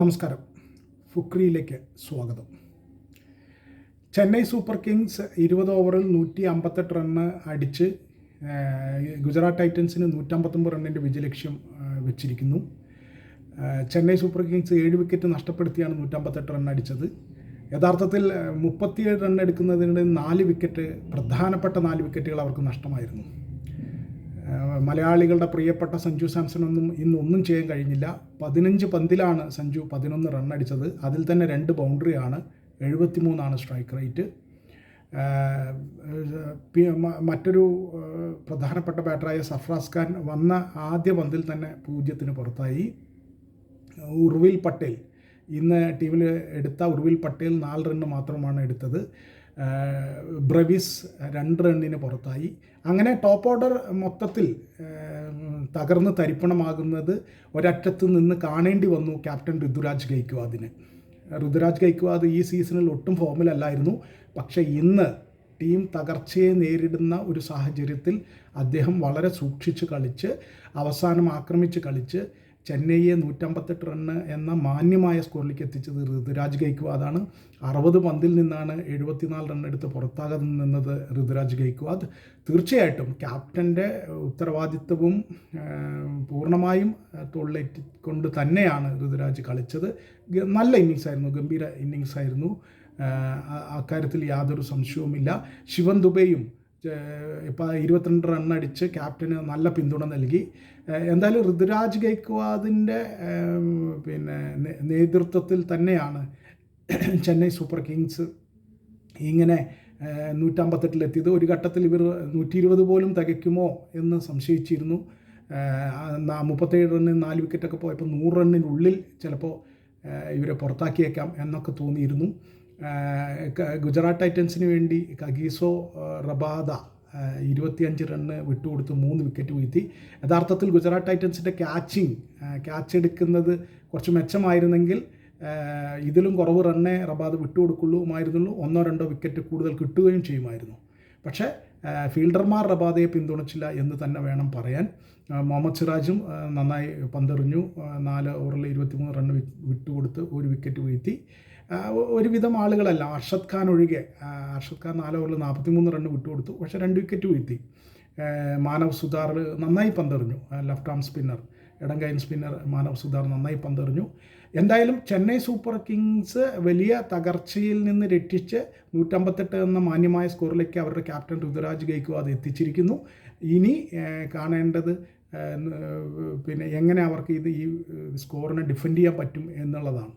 നമസ്കാരം. ഫുക്രിയിലേക്ക് സ്വാഗതം. Chennai Super Kings 20 ഓവറിൽ 158 റണ്ണ് അടിച്ച് ഗുജറാത്ത് ടൈറ്റൻസിന് 159 റണ്ണിൻ്റെ വിജയലക്ഷ്യം വെച്ചിരിക്കുന്നു. ചെന്നൈ സൂപ്പർ കിങ്സ് 7 വിക്കറ്റ് നഷ്ടപ്പെടുത്തിയാണ് 158 റണ്ണ് അടിച്ചത്. യഥാർത്ഥത്തിൽ 37 റണ്ണ് എടുക്കുന്നതിന് 4 വിക്കറ്റ്, പ്രധാനപ്പെട്ട 4 വിക്കറ്റുകൾ അവർക്ക് നഷ്ടമായിരുന്നു. മലയാളികളുടെ പ്രിയപ്പെട്ട സഞ്ജു സാംസണൊന്നും ഇന്നൊന്നും ചെയ്യാൻ കഴിഞ്ഞില്ല. 15 പന്തിലാണ് സഞ്ജു 11 റണ്ണടിച്ചത്. അതിൽ തന്നെ 2 ബൗണ്ടറിയാണ്. 73 സ്ട്രൈക്ക് റേറ്റ്. മറ്റൊരു പ്രധാനപ്പെട്ട ബാറ്ററായ സർഫറാസ് ഖാൻ വന്ന ആദ്യ പന്തിൽ തന്നെ 0 പുറത്തായി. ഉർവിൽ പട്ടേൽ ഇന്ന് ടീമിൽ എടുത്ത ഉർവിൽ പട്ടേൽ 4 റണ്ണ് മാത്രമാണ് എടുത്തത്. ബ്രവിസ് 2 റണ്ണിന് പുറത്തായി. അങ്ങനെ ടോപ്പ് ഓർഡർ മൊത്തത്തിൽ തകർന്ന് തരിപ്പണമാകുന്നത് ഒരറ്റത്ത് നിന്ന് കാണേണ്ടി വന്നു ക്യാപ്റ്റൻ ഋതുരാജ് ഗെയ്ക്വാദിന്. ഋതുരാജ് ഗെയ്ക്വാദ് ഈ സീസണിൽ ഒട്ടും ഫോമിലല്ലായിരുന്നു. പക്ഷേ ഇന്ന് ടീം തകർച്ചയെ നേരിടുന്ന ഒരു സാഹചര്യത്തിൽ അദ്ദേഹം വളരെ സൂക്ഷിച്ച് കളിച്ച് അവസാനം ആക്രമിച്ച് കളിച്ച് ചെന്നൈയെ 158 റണ്ണ് എന്ന മാന്യമായ സ്കോറിലേക്ക് എത്തിച്ചത് ഋതുരാജ് ഗെയ്ക്വാദാണ്. 60 പന്തിൽ നിന്നാണ് 74 റണ്ണെടുത്ത് പുറത്താകാതെ നിന്നത് ഋതുരാജ് ഗെയ്ക്വാദ്. തീർച്ചയായിട്ടും ക്യാപ്റ്റൻ്റെ ഉത്തരവാദിത്വവും പൂർണ്ണമായും തൊഴിലേറ്റിക്കൊണ്ട് തന്നെയാണ് ഋതുരാജ് കളിച്ചത്. നല്ല ഇന്നിങ്സായിരുന്നു, ഗംഭീര ഇന്നിങ്സായിരുന്നു. അക്കാര്യത്തിൽ യാതൊരു സംശയവുമില്ല. ശിവൻ ദുബെയും ഇപ്പോൾ 22 റണ്ണടിച്ച് ക്യാപ്റ്റന് നല്ല പിന്തുണ നൽകി. എന്തായാലും ഋതുരാജ് ഗെയ്ക്വാദിൻ്റെ നേതൃത്വത്തിൽ തന്നെയാണ് ചെന്നൈ സൂപ്പർ കിങ്സ് ഇങ്ങനെ 158-ലെത്തിയത്. ഒരു ഘട്ടത്തിൽ ഇവർ 120 പോലും തികയ്ക്കുമോ എന്ന് സംശയിച്ചിരുന്നു. 37 റണ്ണിന് 4 വിക്കറ്റൊക്കെ പോയപ്പോൾ 100 റണ്ണിനുള്ളിൽ ചിലപ്പോൾ ഇവരെ പുറത്താക്കിയേക്കാം എന്നൊക്കെ തോന്നിയിരുന്നു. ഗുജറാത്ത് ടൈറ്റൻസിന് വേണ്ടി കഗീസോ റബാദ 25 റണ്ണ് വിട്ടുകൊടുത്ത് 3 വിക്കറ്റ് വീഴ്ത്തി. യഥാർത്ഥത്തിൽ ഗുജറാത്ത് ടൈറ്റൻസിൻ്റെ ക്യാച്ച് എടുക്കുന്നത് കുറച്ച് മെച്ചമായിരുന്നെങ്കിൽ ഇതിലും കുറവ് റണ്ണേ റബാദ വിട്ടുകൊടുക്കുള്ളുമായിരുന്നുള്ളൂ. 1-2 വിക്കറ്റ് കൂടുതൽ കിട്ടുകയും ചെയ്യുമായിരുന്നു. പക്ഷേ ഫീൽഡർമാർ റബാദയെ പിന്തുണച്ചില്ല എന്ന് തന്നെ വേണം പറയാൻ. മുഹമ്മദ് സിറാജും നന്നായി പന്തെറിഞ്ഞു. 4 ഓവറിൽ 23 റണ്ണ് വിട്ടുകൊടുത്ത് 1 വിക്കറ്റ് വീഴ്ത്തി. ഒരുവിധം ആളുകളല്ല, അർഷദ് ഖാൻ ഒഴികെ. അർഷദ് ഖാൻ 4 ഓവറിൽ 43 റണ്ണ് വിട്ടുകൊടുത്തു, പക്ഷേ 2 വിക്കറ്റ് വീഴ്ത്തി. മാനവ് സുധാർ നന്നായി പന്തെറിഞ്ഞു. ലെഫ്റ്റ് ആം സ്പിന്നർ, ഇടംകൈൻ സ്പിന്നർ മാനവ് സുധാർ നന്നായി പന്തെറിഞ്ഞു. എന്തായാലും ചെന്നൈ സൂപ്പർ കിങ്സ് വലിയ തകർച്ചയിൽ നിന്ന് രക്ഷിച്ച് 158 എന്ന മാന്യമായ സ്കോറിലേക്ക് അവരുടെ ക്യാപ്റ്റൻ ഋതുരാജ് ഗെയ്ക്വാദ് എത്തിച്ചിരിക്കുന്നു. ഇനി കാണേണ്ടത് എങ്ങനെ അവർക്ക് ഈ സ്കോറിനെ ഡിഫെൻഡ് ചെയ്യാൻ പറ്റും എന്നുള്ളതാണ്.